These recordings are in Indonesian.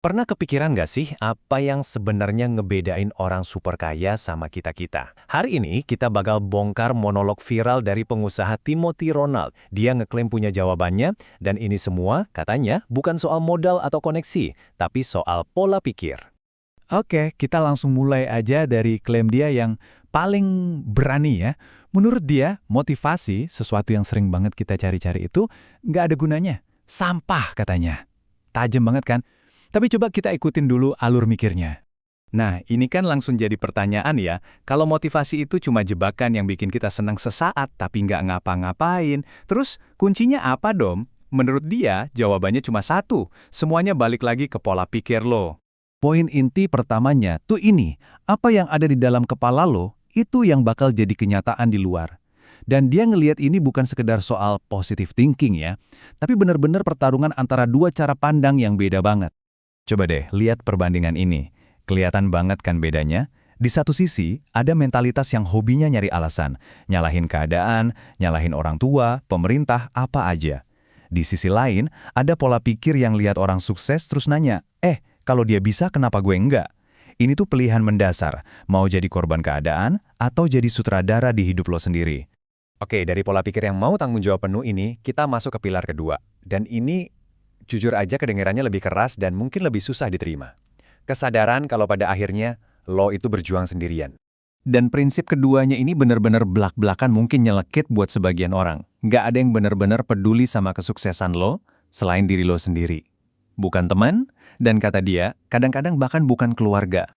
Pernah kepikiran nggak sih apa yang sebenarnya ngebedain orang super kaya sama kita-kita? Hari ini kita bakal bongkar monolog viral dari pengusaha Timothy Ronald. Dia ngeklaim punya jawabannya, dan ini semua katanya bukan soal modal atau koneksi, tapi soal pola pikir. Oke, kita langsung mulai aja dari klaim dia yang paling berani ya. Menurut dia, motivasi, sesuatu yang sering banget kita cari-cari itu, nggak ada gunanya. Sampah katanya. Tajam banget kan? Tapi coba kita ikutin dulu alur mikirnya. Nah, ini kan langsung jadi pertanyaan ya. Kalau motivasi itu cuma jebakan yang bikin kita senang sesaat, tapi nggak ngapa-ngapain. Terus, kuncinya apa dong? Menurut dia, jawabannya cuma satu. Semuanya balik lagi ke pola pikir lo. Poin inti pertamanya tuh ini, apa yang ada di dalam kepala lo, itu yang bakal jadi kenyataan di luar. Dan dia ngelihat ini bukan sekedar soal positive thinking ya, tapi benar-benar pertarungan antara dua cara pandang yang beda banget. Coba deh, lihat perbandingan ini. Kelihatan banget kan bedanya? Di satu sisi, ada mentalitas yang hobinya nyari alasan, nyalahin keadaan, nyalahin orang tua, pemerintah, apa aja. Di sisi lain, ada pola pikir yang lihat orang sukses terus nanya, kalau dia bisa, kenapa gue enggak? Ini tuh pilihan mendasar, mau jadi korban keadaan atau jadi sutradara di hidup lo sendiri. Oke, dari pola pikir yang mau tanggung jawab penuh ini, kita masuk ke pilar kedua. Dan ini, jujur aja kedengarannya lebih keras dan mungkin lebih susah diterima. Kesadaran kalau pada akhirnya, lo itu berjuang sendirian. Dan prinsip keduanya ini benar-benar belak-belakan mungkin nyelekit buat sebagian orang. Nggak ada yang benar-benar peduli sama kesuksesan lo, selain diri lo sendiri. Bukan teman, dan kata dia, kadang-kadang bahkan bukan keluarga.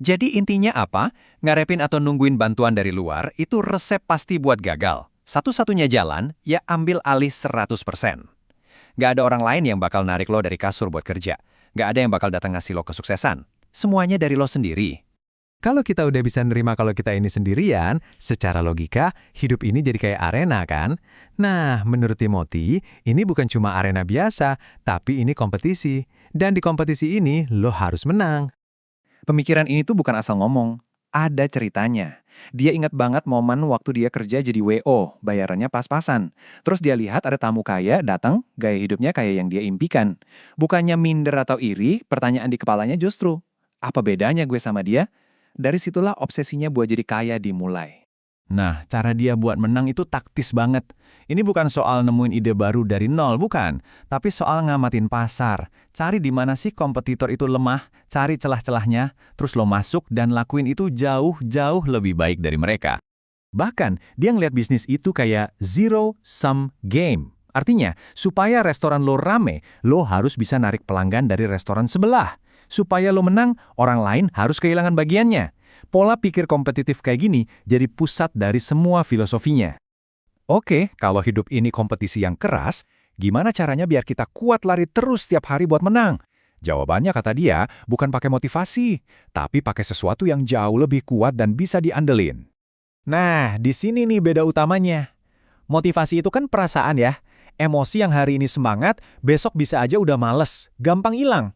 Jadi intinya apa? Ngarepin atau nungguin bantuan dari luar itu resep pasti buat gagal. Satu-satunya jalan, ya ambil alih 100%. Nggak ada orang lain yang bakal narik lo dari kasur buat kerja. Nggak ada yang bakal datang ngasih lo kesuksesan. Semuanya dari lo sendiri. Kalau kita udah bisa nerima kalau kita ini sendirian, secara logika, hidup ini jadi kayak arena kan? Nah, menurut Timothy, ini bukan cuma arena biasa, tapi ini kompetisi. Dan di kompetisi ini, lo harus menang. Pemikiran ini tuh bukan asal ngomong. Ada ceritanya. Dia ingat banget momen waktu dia kerja jadi WO, bayarannya pas-pasan. Terus dia lihat ada tamu kaya datang, gaya hidupnya kayak yang dia impikan. Bukannya minder atau iri, pertanyaan di kepalanya justru, apa bedanya gue sama dia? Dari situlah obsesinya buat jadi kaya dimulai. Nah, cara dia buat menang itu taktis banget. Ini bukan soal nemuin ide baru dari nol, bukan. Tapi soal ngamatin pasar. Cari di mana sih kompetitor itu lemah, cari celah-celahnya, terus lo masuk dan lakuin itu jauh-jauh lebih baik dari mereka. Bahkan, dia ngeliat bisnis itu kayak zero-sum game. Artinya, supaya restoran lo rame, lo harus bisa narik pelanggan dari restoran sebelah. Supaya lo menang, orang lain harus kehilangan bagiannya. Pola pikir kompetitif kayak gini jadi pusat dari semua filosofinya. Oke, kalau hidup ini kompetisi yang keras, gimana caranya biar kita kuat lari terus setiap hari buat menang? Jawabannya kata dia, bukan pakai motivasi, tapi pakai sesuatu yang jauh lebih kuat dan bisa diandelin. Nah, di sini nih beda utamanya. Motivasi itu kan perasaan ya. Emosi yang hari ini semangat, besok bisa aja udah males, gampang hilang.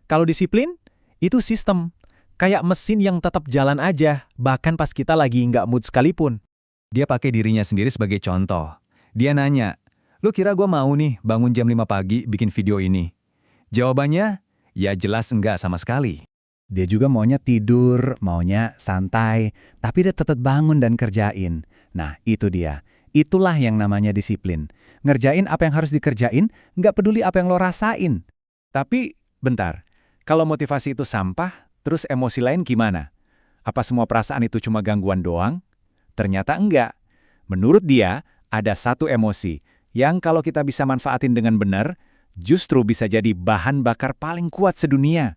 Kalau disiplin, itu sistem. Kayak mesin yang tetap jalan aja, bahkan pas kita lagi nggak mood sekalipun. Dia pakai dirinya sendiri sebagai contoh. Dia nanya, lu kira gue mau nih bangun jam 5 pagi bikin video ini? Jawabannya, ya jelas enggak sama sekali. Dia juga maunya tidur, maunya santai, tapi dia tetap bangun dan kerjain. Nah, itu dia. Itulah yang namanya disiplin. Ngerjain apa yang harus dikerjain, nggak peduli apa yang lo rasain. Tapi, bentar. Kalau motivasi itu sampah, terus emosi lain gimana? Apa semua perasaan itu cuma gangguan doang? Ternyata enggak. Menurut dia, ada satu emosi yang kalau kita bisa manfaatin dengan benar, justru bisa jadi bahan bakar paling kuat sedunia.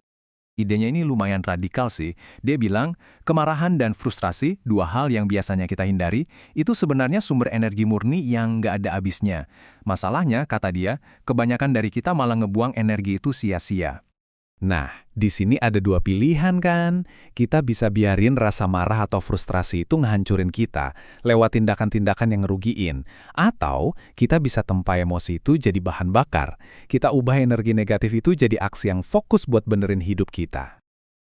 Idenya ini lumayan radikal sih. Dia bilang, kemarahan dan frustrasi, dua hal yang biasanya kita hindari, itu sebenarnya sumber energi murni yang nggak ada habisnya. Masalahnya, kata dia, kebanyakan dari kita malah ngebuang energi itu sia-sia. Nah, di sini ada dua pilihan kan? Kita bisa biarin rasa marah atau frustrasi itu ngehancurin kita, lewat tindakan-tindakan yang ngerugiin. Atau, kita bisa tempa emosi itu jadi bahan bakar. Kita ubah energi negatif itu jadi aksi yang fokus buat benerin hidup kita.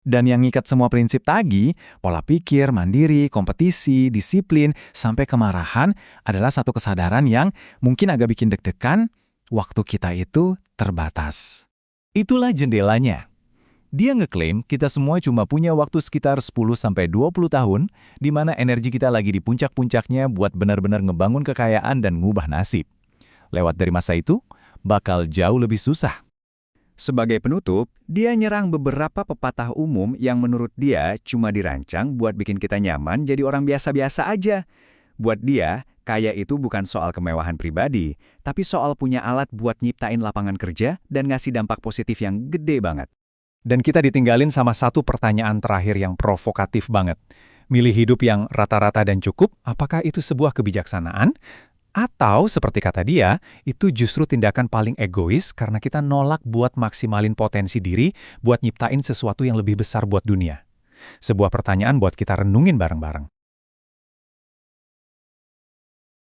Dan yang ngikat semua prinsip tadi, pola pikir, mandiri, kompetisi, disiplin, sampai kemarahan adalah satu kesadaran yang mungkin agak bikin deg-degan, waktu kita itu terbatas. Itulah jendelanya. Dia ngeklaim kita semua cuma punya waktu sekitar 10-20 tahun di mana energi kita lagi di puncak-puncaknya buat benar-benar ngebangun kekayaan dan ngubah nasib. Lewat dari masa itu, bakal jauh lebih susah. Sebagai penutup, dia nyerang beberapa pepatah umum yang menurut dia cuma dirancang buat bikin kita nyaman jadi orang biasa-biasa aja. Buat dia, kaya itu bukan soal kemewahan pribadi, tapi soal punya alat buat nyiptain lapangan kerja dan ngasih dampak positif yang gede banget. Dan kita ditinggalin sama satu pertanyaan terakhir yang provokatif banget. Milih hidup yang rata-rata dan cukup, apakah itu sebuah kebijaksanaan? Atau seperti kata dia, itu justru tindakan paling egois karena kita nolak buat maksimalin potensi diri buat nyiptain sesuatu yang lebih besar buat dunia. Sebuah pertanyaan buat kita renungin bareng-bareng.